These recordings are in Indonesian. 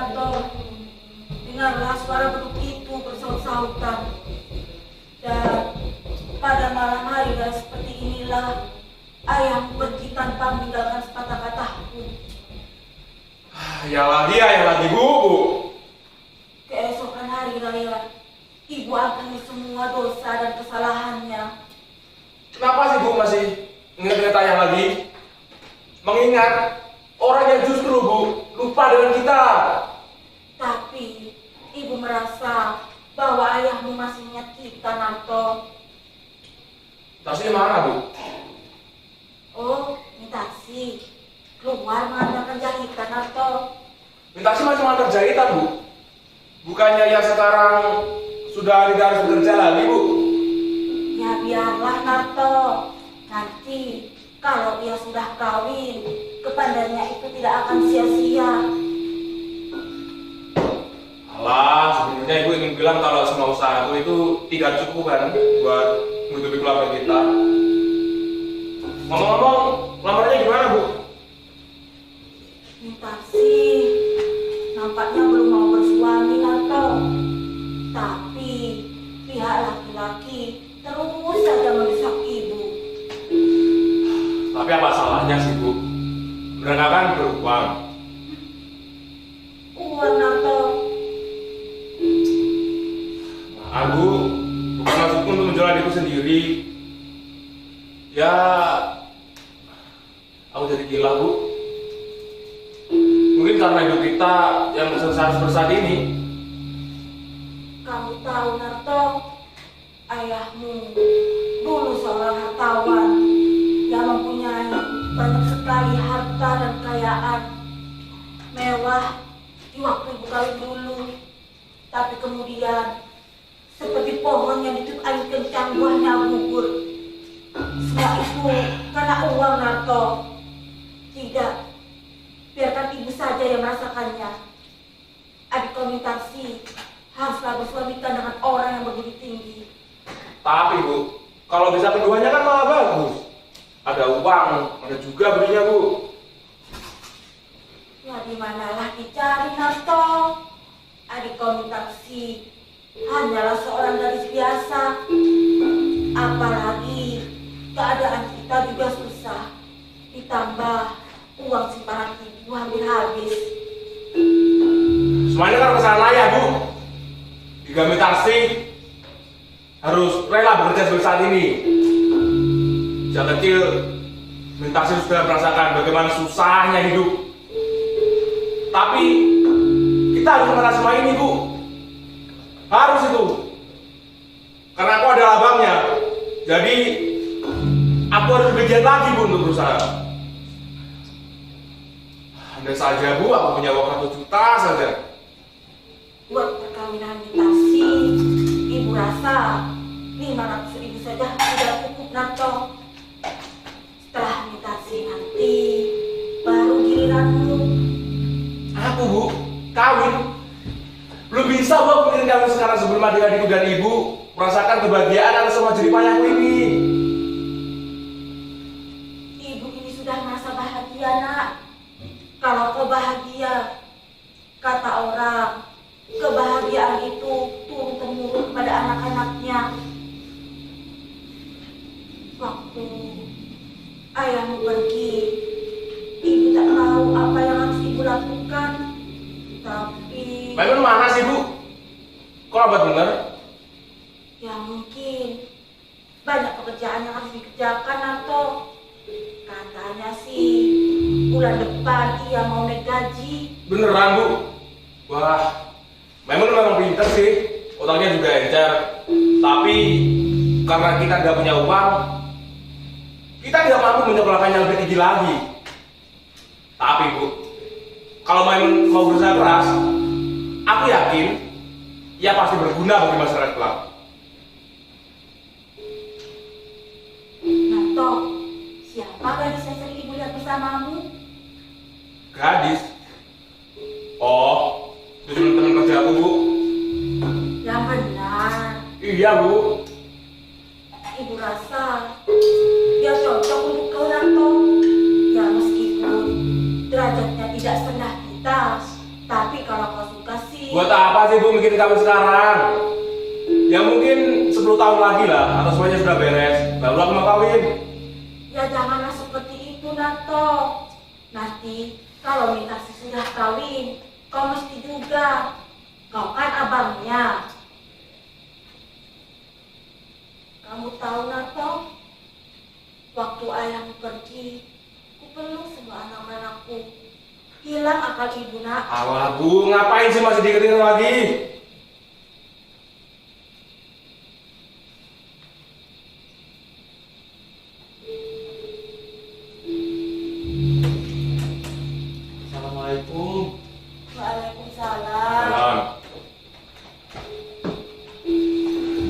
Narto. Dengarlah suara beduk itu bersaut-sautan. Dan pada malam hari yang seperti inilah ayahmu pergi tanpa meninggalkan sepatah kata pun. Ya lagi bu. Keesokan hari raya, ibu ampuni semua dosa dan kesalahannya. Kenapa sih bu masih ingat-ingat ayah lagi? Mengingat orang yang justru bu lupa dengan kita. Tapi ibu merasa bahwa ayahmu masih ingat kita, Narto. Tasnya mana bu? Oh, Mintasi keluar mengantarkan jahitan, Narto. Mintasi masih mengantar jahitan bu. Bukannya ya sekarang sudah tidak harus bekerja lagi bu? Ya biarlah, Narto. Nanti kalau ia sudah kawin, kepadanya itu tidak akan sia-sia. Alah, sebenarnya ibu ingin bilang kalau semua usaha itu tidak cukup kan buat menghidupi keluarga kita. Ngomong-ngomong, lamarnya gimana bu? Mintasi nampaknya belum mau bersuami, Narto. Tapi pihak laki-laki terus saja mendesak ibu. Tapi apa salahnya sih bu? Mereka kan beruang. Uang, Narto. Aku bukan maksudku untuk menjual diriku sendiri. Ya, aku jadi gila bu. Mungkin karena hidup kita yang harus saat ini. Kamu tahu, Narto, ayahmu dulu seorang hartawan yang mempunyai banyak sekali harta dan kekayaan mewah di waktu ibu kawin dulu. Tapi kemudian seperti pohon yang ditiup angin kencang buahnya gugur. Semua itu karena uang, Narto. Tidak, biarkan ibu saja yang merasakannya. Adik kau Mintasi haruslah bersuamikan dengan orang yang begitu tinggi. Tapi bu, kalau bisa keduanya kan malah bagus. Ada uang, ada juga belinya bu. Ya dimanalah dicari, Narto. Adik kau Mintasi hanyalah seorang gadis biasa. Apalagi keadaan kita juga susah. Ditambah uang simpanan ibu hampir habis. Semuanya kan kesalahan ayah bu. Jika Mintasi harus rela bekerja seperti saat ini. Sejak kecil Mintasi sudah merasakan bagaimana susahnya hidup. Tapi kita harus merasakan semua ini bu. Harus itu. Karena aku adalah abangnya. Jadi aku harus lebih giat lagi bu untuk berusaha. Andai saja bu, aku punya uang 1 juta saja. Buat perkawinan Mintasi, ibu rasa 500.000 saja sudah cukup, Narto. Setelah Mintasi nanti baru giliranmu. Aku bu, kawin. Belum bisa bu aku mikirin kawin sekarang sebelum adik-adikku dan ibu merasakan kebahagiaan atas semua jeripayahku ini. Ibu ini sudah merasa bahagia, nak. Kalau kau bahagia, kata orang, kebahagiaan itu turun-temurun kepada anak-anaknya. Waktu ayahmu pergi, ibu tak tahu apa yang harus ibu lakukan. Tapi Maimun mana sih bu? Kok lambat bener? ya mungkin banyak pekerjaan yang harus dikerjakan, atau katanya sih bulan depan ia mau naik gaji. Beneran bu? Wah, Maimun memang pinter sih. Otaknya juga encer. Tapi karena kita nggak punya uang, kita tidak mampu menyekolahkan yang lebih tinggi lagi. Tapi bu, kalau Maimun mau berusaha keras, aku yakin ia pasti berguna bagi masyarakat kelak. Narto, siapa gadis yang sering ibu lihat bersamamu? Gadis? Oh, itu teman kerja aku bu. Yang benar, Iya bu. ibu rasa dia cocok untuk kau, Narto. Ya meskipun derajatnya tidak serendah kita, tapi kalau kau Buat apa sih Bu mikirin kawin sekarang? Ya mungkin 10 tahun lagi lah, atau semuanya sudah beres, baru aku mau kawin. Ya janganlah seperti itu, Nato. Nanti kalau Mintasi sudah kawin, kau mesti juga. Kau kan abangnya. Kamu tahu, Nato, waktu ayahmu pergi, ku peluk semua anak-anakku. Hilang akal ibu, nak. Alah Bu, ngapain sih masih diketin lagi? Assalamualaikum. Waalaikumsalam. Salam.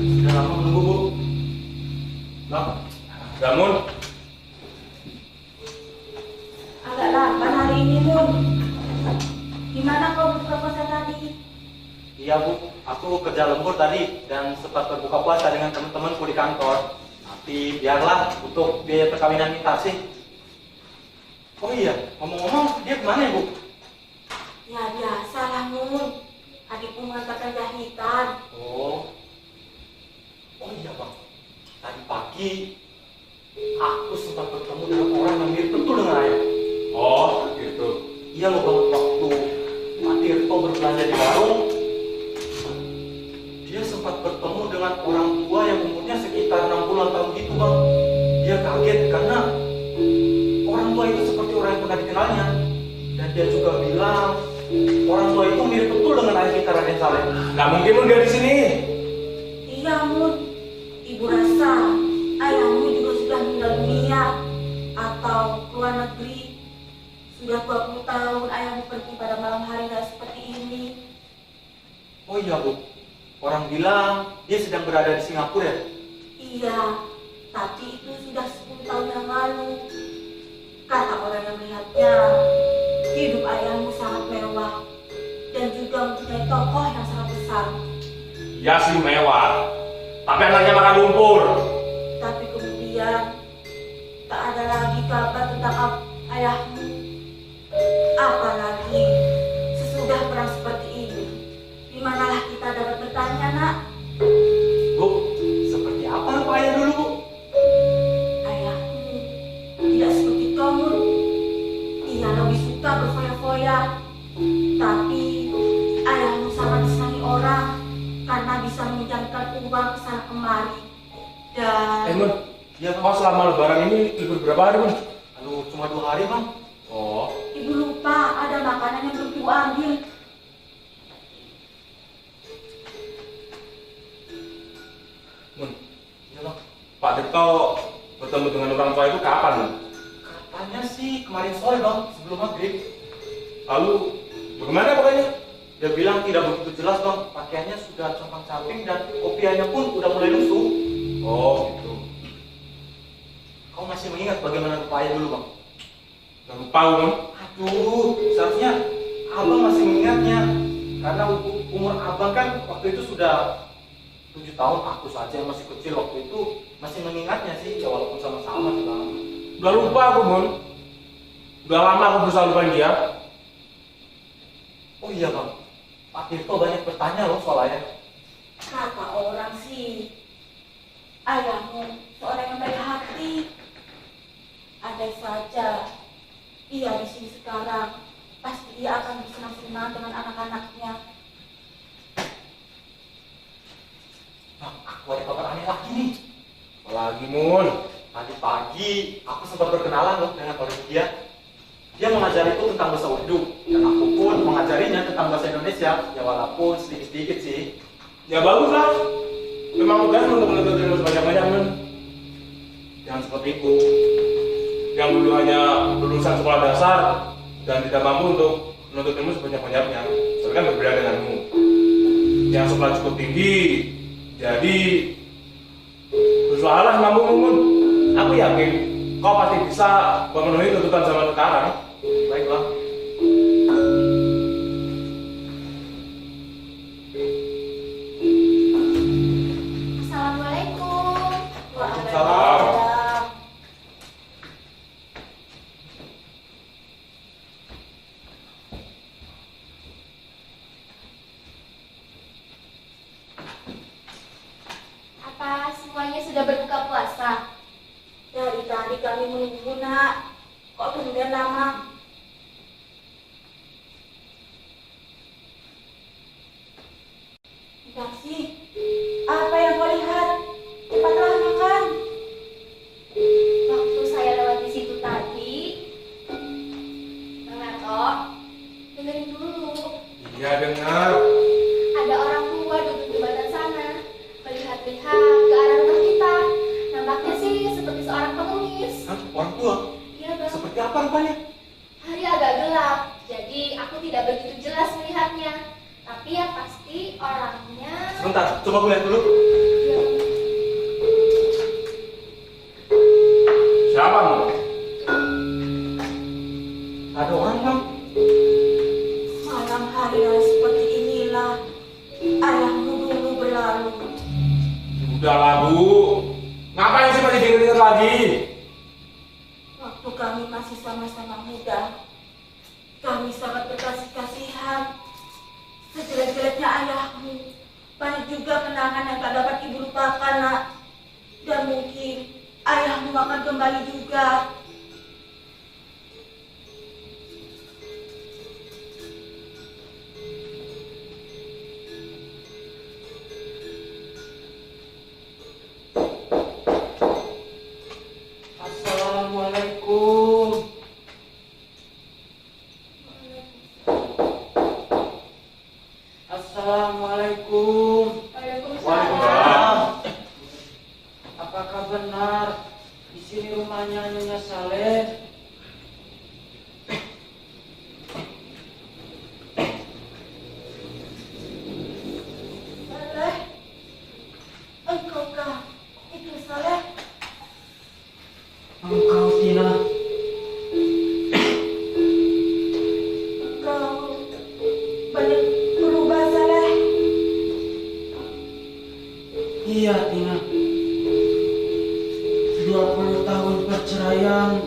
Sudah lama menunggu, Bu. Nah, Gamun, Agak lamban hari ini, Mun. Gimana kau buka puasa tadi? Iya, Bu. Aku kerja lembur tadi dan sempat berbuka puasa dengan teman-temanku di kantor. Tapi biarlah untuk biaya perkawinan Mintasi. Oh iya, ngomong-ngomong, dia kemana ya, Bu? Ya biasalah, Mun. Adikku mengatakan jahitan. Oh iya, Bang. Tadi pagi aku sempat bertemu dengan orang yang mirip betul dengan ayah. oh gitu. Iya loh, Bang. Waktu Pak Tirto berbelanja di warung, dia sempat bertemu dengan orang tua yang umurnya sekitar 60-an tahun gitu, Bang. Dia kaget karena orang tua itu seperti orang yang pernah dikenalnya. Dan dia juga bilang orang tua itu mirip betul dengan ayah kita, Raden Saleh. Nggak mungkin Mun dia di sini. Iya, Mun. Ibu rasa ayahmu juga sudah meninggal dunia atau keluar negeri. Sudah 20 tahun ayahmu pergi pada malam hari nggak seperti ini. Oh iya, Bu. Orang bilang dia sedang berada di Singapura ya? Iya, tapi itu sudah 10 tahun yang lalu. Kata orang yang melihatnya, hidup ayahmu sangat mewah dan juga mempunyai tokoh yang sangat besar. Ya sih mewah, tapi anaknya makan lumpur. Tapi kemudian tak ada lagi kabar tentang ayahmu. Apalagi sesudah perang seperti ini, di manalah kita dapat bertanya, nak? Bu, seperti apa rupa ayah dulu, Bu? Ayahmu tidak seperti kamu. Ia lebih suka berfoya-foya. Tapi ayahmu sangat disenangi orang karena bisa meminjamkan uang kesana kemari. Dan Mun, Iya, kau Bang. selama lebaran ini libur berapa hari Mun? Aduh, cuma 2 hari, Bang. Oh, ibu lupa ada makanan yang belum ibu ambil. Mun, Iya, Bang. Pak Tirto bertemu dengan orang tua itu kapan Mun? Katanya sih kemarin sore, Bang, sebelum maghrib. Lalu bagaimana pokoknya? Dia bilang tidak begitu jelas, Bang. Pakaiannya sudah compang-camping dan kopiahnya pun udah mulai lusuh. Oh gitu. Kau masih mengingat bagaimana rupa ayah dulu, Bang? Nggak lupa Mun. Aduh, seharusnya abang masih mengingatnya. Karena umur abang kan waktu itu sudah 7 tahun. Aku saja yang masih kecil waktu itu masih mengingatnya sih, ya walaupun sama-sama sih, Bang. Udah lupa aku Mun. Udah lama aku berusaha lupain dia. Oh iya, Bang. Pak Tirto banyak bertanya loh soal ayah. Kata orang sih, ayahmu seorang yang baik hati. Andai saja ia di sini sekarang, pasti ia akan bersenang-senang dengan anak-anaknya. Bang, aku ada kabar aneh lagi nih. Apalagi Mun? Tadi pagi aku sempat berkenalan loh dengan Olivia. Dia mengajariku tentang bahasa Urdu dan aku pun mengajarinya tentang bahasa Indonesia, ya walaupun sedikit-sedikit sih. Ya bagus lah. Memang tugas untuk menuntut ilmu sebanyak-banyak Mun. Jangan seperti itu. Yang dulu hanya lulusan sekolah dasar dan tidak mampu untuk menuntut ilmu sebanyak-banyaknya. Soalnya kan berbeda denganmu. Yang sekolah cukup tinggi, jadi berusahalah mampu Mun. Aku yakin kau pasti bisa memenuhi tuntutan zaman sekarang. Baik, Bang. Assalamualaikum. Waalaikumsalam. memangnya sudah berbuka puasa? Dari tadi kami menunggu, Nak. Kok tumben lama? Taksi, apa yang kau lihat? Cepatlah makan. Waktu saya lewat di situ tadi, Bang Narto, dengerin dulu. Iya dengar. Ada orang tua duduk di badan sana, melihat-lihat ke arah rumah kita. Nampaknya sih seperti seorang pengemis. Hah? Orang tua? Iya, Bang. Seperti apa rupanya? Hari agak gelap, jadi aku tidak begitu jelas melihatnya. Tapi yang pasti orangnya... Sebentar, coba gue lihat dulu. Ya, Siapa mu? Ada orang, Bang. Malam hari yang seperti inilah ayahmu dulu berlalu. Udahlah Bu. Ngapain sih masih dengerin lagi? Waktu kami masih sama-sama muda, kami sangat berkasih-kasihan. Sejelek-jeleknya ayahmu, banyak juga kenangan yang tak dapat ibu lupakan, Nak. Dan mungkin ayahmu akan kembali juga. Assalamualaikum. Assalamualaikum. Waalaikumsalam. Apakah benar di sini rumahnya Nyonya Saleh? Saleh, engkaukah itu Saleh? Engkau Tina, Engkau banyak berubah, Saleh. iya Tina. 20 tahun perceraian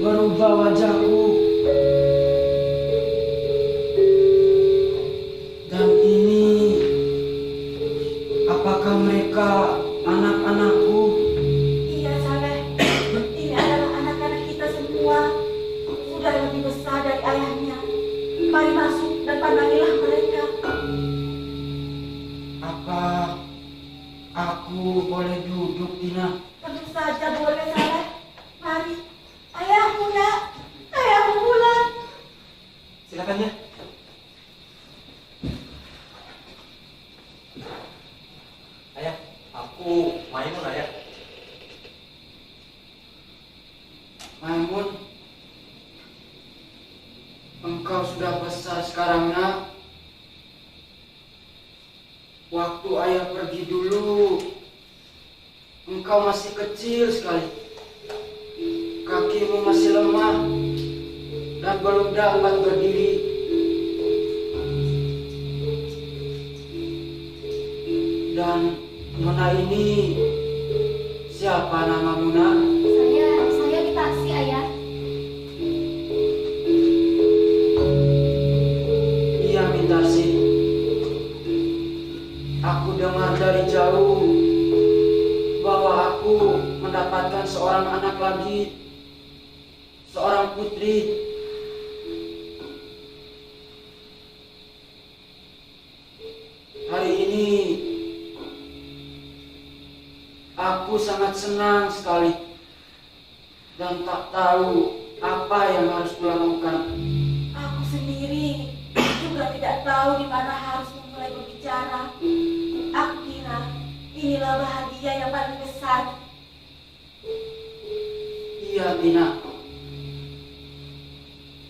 merubah wajahku. Dan ini, apakah mereka anak-anakku? Iya, Saleh. Ini adalah anak-anak kita semua. Sudah lebih besar dari ayahnya. Mari masuk dan pandangilah mereka. Apa aku boleh duduk, Tina? Tentu saja boleh, Saleh. Mari. Ayahmu, Nak. Ayahmu pulang. Silakan ya. Ayah, aku Maimun, Ayah. Maimun, engkau sudah besar sekarang, Nak. Waktu ayah pergi dulu, engkau masih kecil sekali. Kakimu masih lemah dan belum dapat berdiri. Dan Nona ini, siapa namamu, Nak? Saya di taksi, Ayah. Iya, Mintarsi. Aku dengar dari jauh bahwa aku mendapatkan seorang anak lagi, seorang putri. Hari ini aku sangat senang sekali dan tak tahu apa yang harus kulakukan. Aku sendiri juga tidak tahu di mana harus memulai berbicara. Aku kira inilah bahagia yang paling besar. Iya, Tina.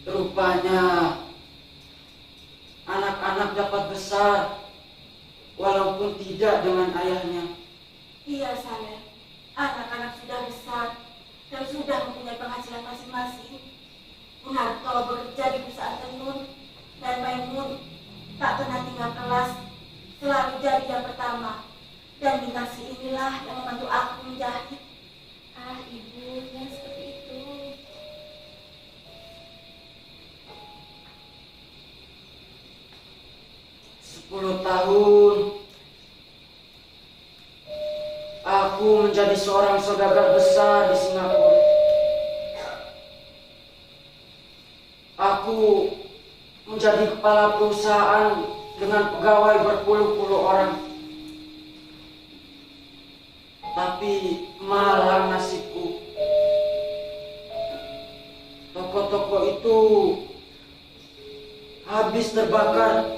Rupanya anak-anak dapat besar walaupun tidak dengan ayahnya. Iya, Saleh. Anak-anak sudah besar dan sudah mempunyai penghasilan masing-masing. Munarto bekerja di perusahaan tenun dan Maimun tak pernah tinggal kelas, selalu jadi yang pertama. Dan Mintarsi inilah yang membantu aku menjahit. Ah, Ibu, yang seperti itu. 10 tahun aku menjadi seorang saudagar besar di Singapura. Aku menjadi kepala perusahaan dengan pegawai berpuluh-puluh orang. Tapi malang nasibku. Toko-toko itu habis terbakar.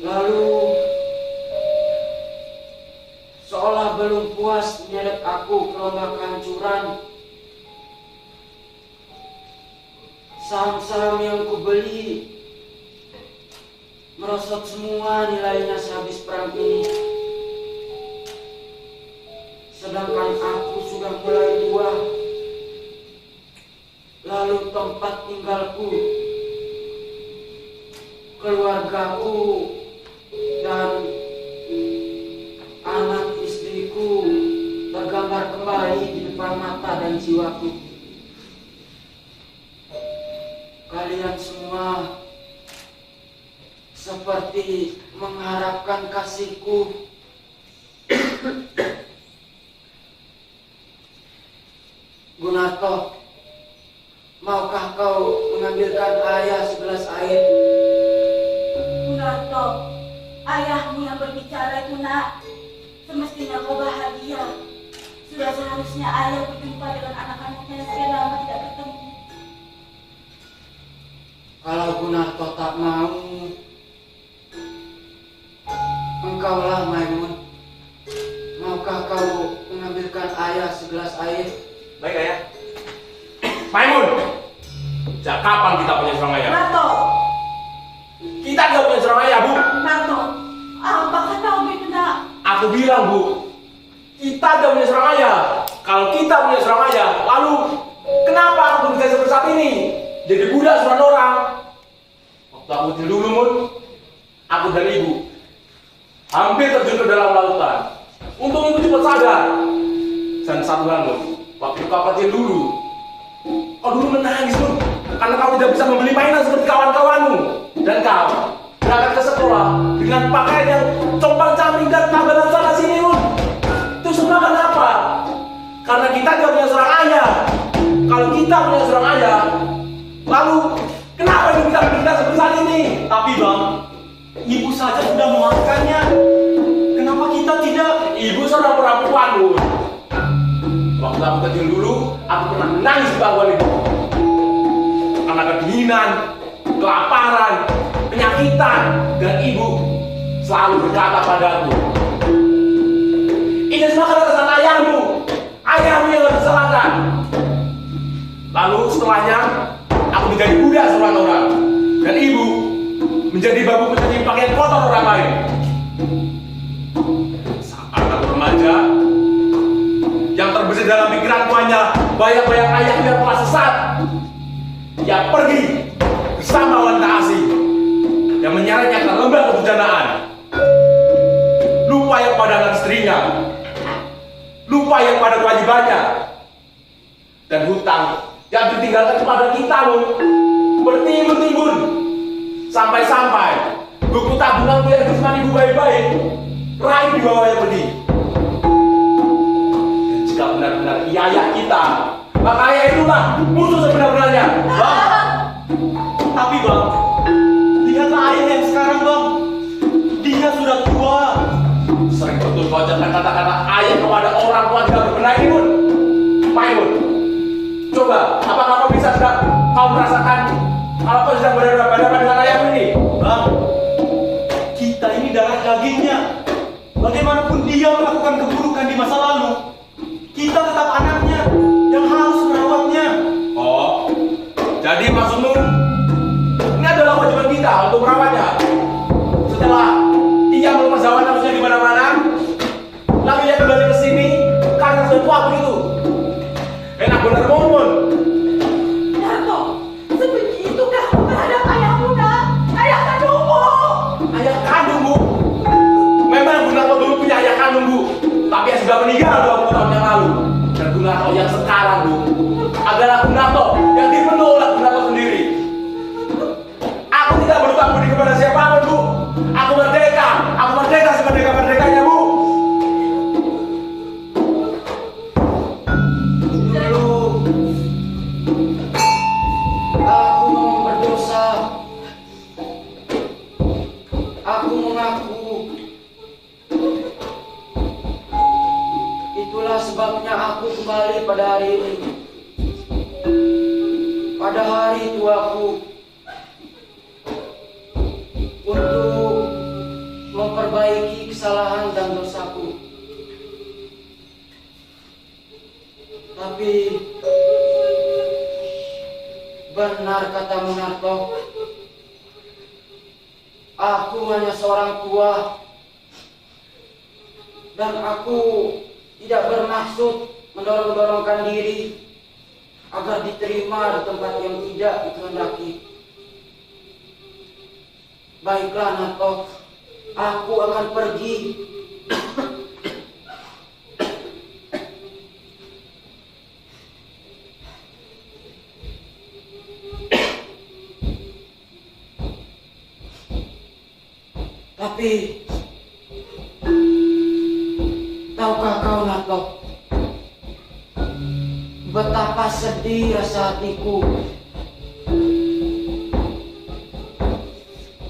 Lalu seolah belum puas menyeret aku ke lomba kehancuran, saham-saham yang kubeli merosot semua nilainya sehabis perang ini. Sedangkan aku sudah mulai tua. Lalu tempat tinggalku, keluargaku, dan anak istriku tergambar kembali di depan mata dan jiwaku. Kalian semua seperti mengharapkan kasihku. Gunarto, maukah kau mengambilkan ayah segelas air? Gunarto, ayahmu yang berbicara itu nak. Semestinya kau bahagia. Sudah seharusnya ayah berjumpa dengan anak-anaknya yang sekian lama tidak bertemu. Kalau Gunarto tak mau, engkaulah Maimun. Maukah kau mengambilkan ayah segelas air? Baik ayah. Maimun, sejak kapan kita punya seorang ayah? Gunarto, Kita tidak punya seorang ayah, Bu. Gunarto, apa katamu itu nak? Aku bilang, Bu, kita tidak punya seorang ayah. Kalau kita punya seorang ayah, lalu kenapa aku bekerja seperti saat ini? Jadi budak seorang orang. Waktu aku kecil dulu, Mun, aku dan ibu hampir terjun ke dalam lautan. Untung ibu cepat sadar. Dan satu hal, Mun, waktu kau kecil dulu, kau dulu menangis, Mun, karena kau tidak bisa membeli mainan seperti kawan-kawanmu. Dan kau berangkat ke sekolah dengan pakaian yang compang-camping dan tambalan sana sini, Mun. Itu semua kenapa? Karena kita tidak punya seorang ayah. Kalau kita punya seorang ayah, lalu kenapa hidup kita seperti saat ini? Tapi bang, ibu saja sudah memaafkannya. Kenapa kita tidak? Ibu seorang perempuan, Mun. Waktu aku kecil dulu, aku pernah menangis di pangkuan ibu. Karena kedinginan, kelaparan, penyakitan, dan ibu selalu berkata padaku, ini semua karena kesalahan ayahmu. Ayahmu yang harus disalahkan. Lalu setelahnya, aku menjadi budak seorang orang. Dan ibu menjadi babu mencuci pakaian kotor orang lain. Saat aku remaja, yang terbesit dalam pikiranku hanya bayang-bayang ayahku yang telah sesat. Dia pergi bersama wanita asing yang menyeretnya ke lembah kebujanaan. Lupa yang pada anak istrinya, lupa yang pada kewajibannya, dan hutang yang ditinggalkan kepada kita, Mun, bertimbun-timbun sampai-sampai buku tabunganku yang disimpan ibu baik-baik raib di bawah yang pedih. Dan jika benar-benar ia ayah kita, maka ayah itulah musuh sebenar-benarnya. Bang, tapi bang, lihatlah ayah yang sekarang bang. Dia sudah tua. Sering betul kau ucapkan kata-kata ayah kepada orang tua tidak berbenah ini, Mun. Maimun, coba, apakah kau bisa sudah kau merasakan kalau kau sedang berhadapan dengan ayahmu ini? Bang, kita ini darah dagingnya. Bagaimanapun dia melakukan keburukan di masa lalu, kita tetap anaknya yang harus merawatnya. Oh, jadi maksudmu ini adalah kewajiban kita untuk merawatnya. Setelah ia melepas hawa nafsunya di mana-mana, lalu ia kembali ke sini karena sudah tua begitu. Enak benar, Mun. Gunarto, sebegitukah kau terhadap ayahmu nak? Ayah kandungmu. Ayah kandung, Bu. Memang Gunarto dulu punya ayah kandung, Bu. Tapi yang sudah meninggal 20 tahun yang lalu. Dan Gunarto yang sekarang, Bu, adalah Gunarto yang dipenuhi oleh Gunarto sendiri. Aku tidak berhutang budi kepada siapapun, Bu. Aku merdeka semerdeka-merdeka. untuk memperbaiki kesalahan dan dosaku. Tapi benar kata Munarto, aku hanya seorang tua dan aku tidak bermaksud mendorong-dorongkan diri agar diterima di tempat yang tidak dikehendaki. Baiklah Narto, aku akan pergi. Tapi tahukah kau Narto, betapa sedih rasa hatiku.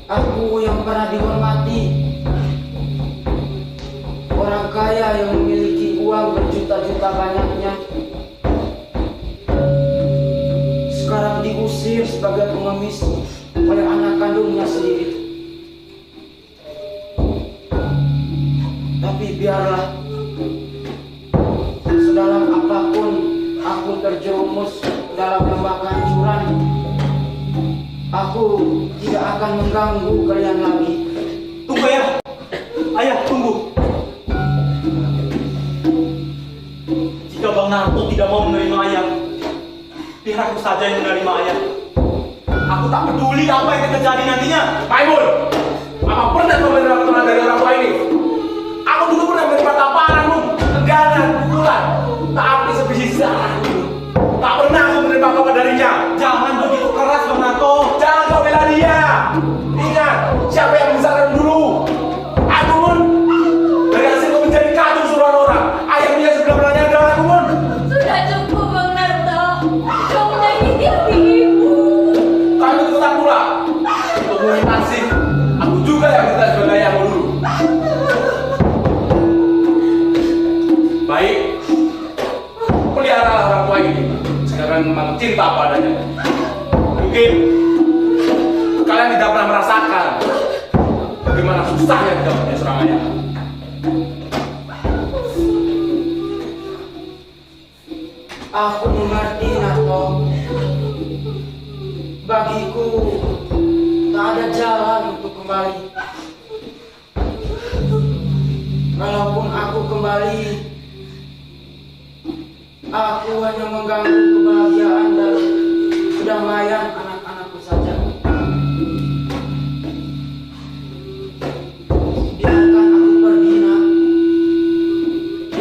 Aku yang pernah dihormati, orang kaya yang memiliki uang berjuta-juta banyaknya, sekarang diusir sebagai pengemis oleh anak kandungnya sendiri. Tapi biarlah, sedalam apapun aku terjerumus dalam lembah kehancuran, aku tidak akan mengganggu kalian lagi. Tunggu ya, ayah tunggu. Jika Bang Narto tidak mau menerima ayah, biar aku saja yang menerima ayah. Aku tak peduli apa yang terjadi nantinya. Maimun, apa pernah kau menerima keturunan dari orang tua ini? Aku dulu pernah menerima tamparanmu, tegangan, pukulan, tapi sebiji darahmu. Tak pernah aku menerima apa darinya. Jangan begitu keras Bang Narto. Jangan kau bela dia. Ingat, siapa yang membesarkan dulu? Aku Mun. Dari hasil kau menjadi kacau suruhan orang. Ayahnya sebelah belakangnya adalah aku Mun. Sudah cukup Bang Narto, kau menyakiti hati ibu. Kami tetap pula. Untuk melintasi, aku juga yang minta sebagai ayahmu dulu. Baik, peliharalah orang tua ini. Sekarang memang cinta padanya. Mungkin kalian tidak pernah merasakan bagaimana susahnya tidak punya seorang ayah. Aku mengerti Narto. Bagiku tak ada jalan untuk kembali. Kalaupun aku kembali, aku hanya mengganggu kebahagiaan dan kedamaian anak-anakku saja. Biarkan aku pergi, Nak.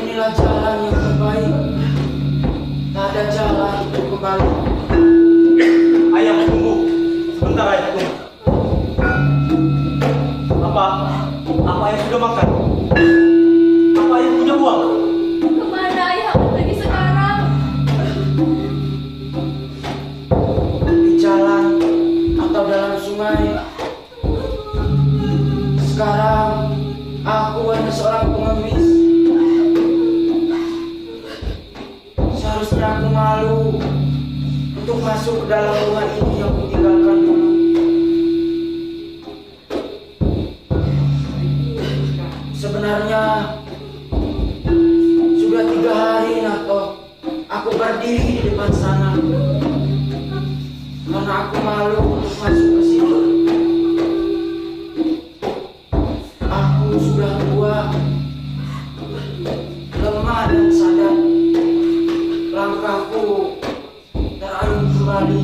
Inilah jalan yang terbaik. Tak ada jalan untuk kembali. Ayah tunggu. Sebentar ayah tunggu. Apa ayah sudah makan? Apa ayah punya uang? Kemana ayah akan pergi sekarang? Di jalan atau dalam sungai. Sekarang aku hanya seorang pengemis. Seharusnya aku malu untuk masuk ke dalam rumah ini yang kutinggalkan dulu. Sebenarnya sudah 3 hari Nato aku berdiri di depan sana karena aku malu untuk masuk ke sini. Aku sudah tua, lemah dan sadar. Langkahku terayun kembali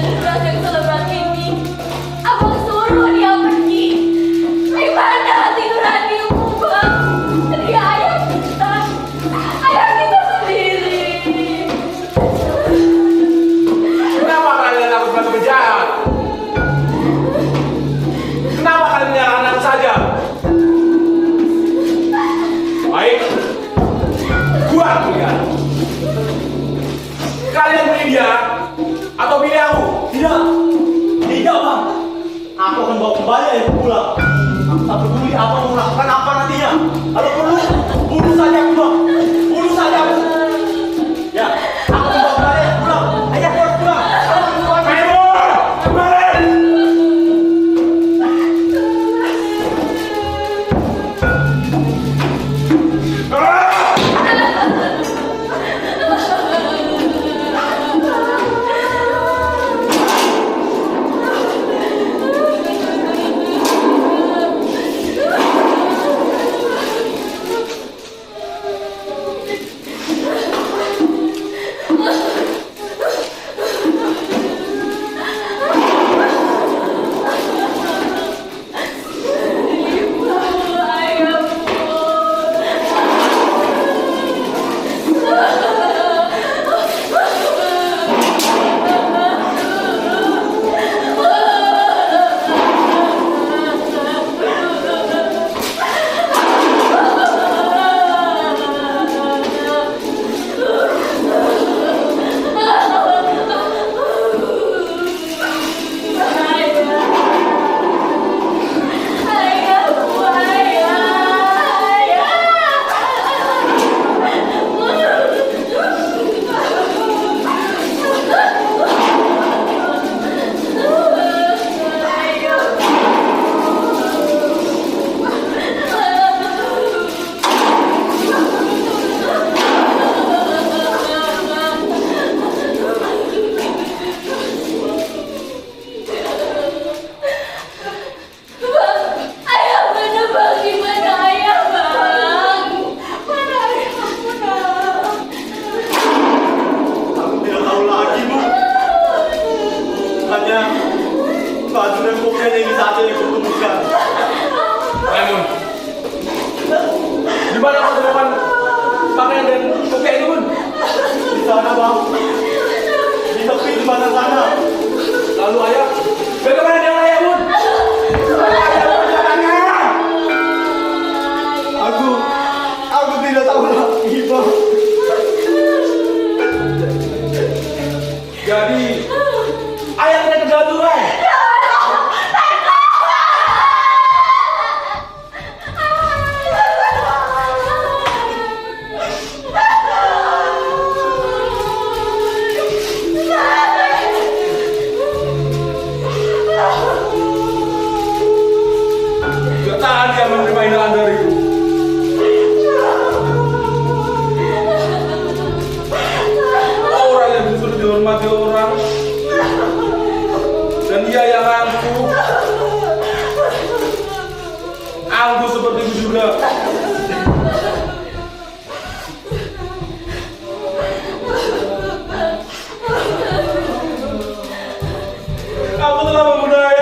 deras yang selebat ini. Abang suruh dia pergi. Gimana hati nuranimu, Bang? Dia ayah kita sendiri. Kenapa kalian takut pada penjahat? Kenapa kalian menyerahkan aku saja? Baik, buat kalian. Kalian pilih dia atau pilih aku? Tidak, tidak bang. Aku akan bawa kembali ayahku pulang. Aku tak peduli apa mau melakukan apa nantinya. Kalau perlu, bunuh saja aku bang. Bunuh saja aku. Ya, aku akan bawa kembali ayahku pulang. Ayahku harus pulang. Aku akan bawa Maimun, kembali! baju dan kopiah ini saja yang kutemukan. Maimun, di mana kau temukan pakaian dan kopiah itu, Bun? Di sana, Bang. Di tepi di mana sana. Lalu ayah, bagaimana dengan ayah, Bun? Aku tidak tahu lagi, Bang. Jadi, ayah tidak kegantungan. Gak tahan dia menerima hinaan dariku. Orang yang justru dihormati orang, dan dia yang angkuh seperti itu juga. Aku telah membunuh ayah.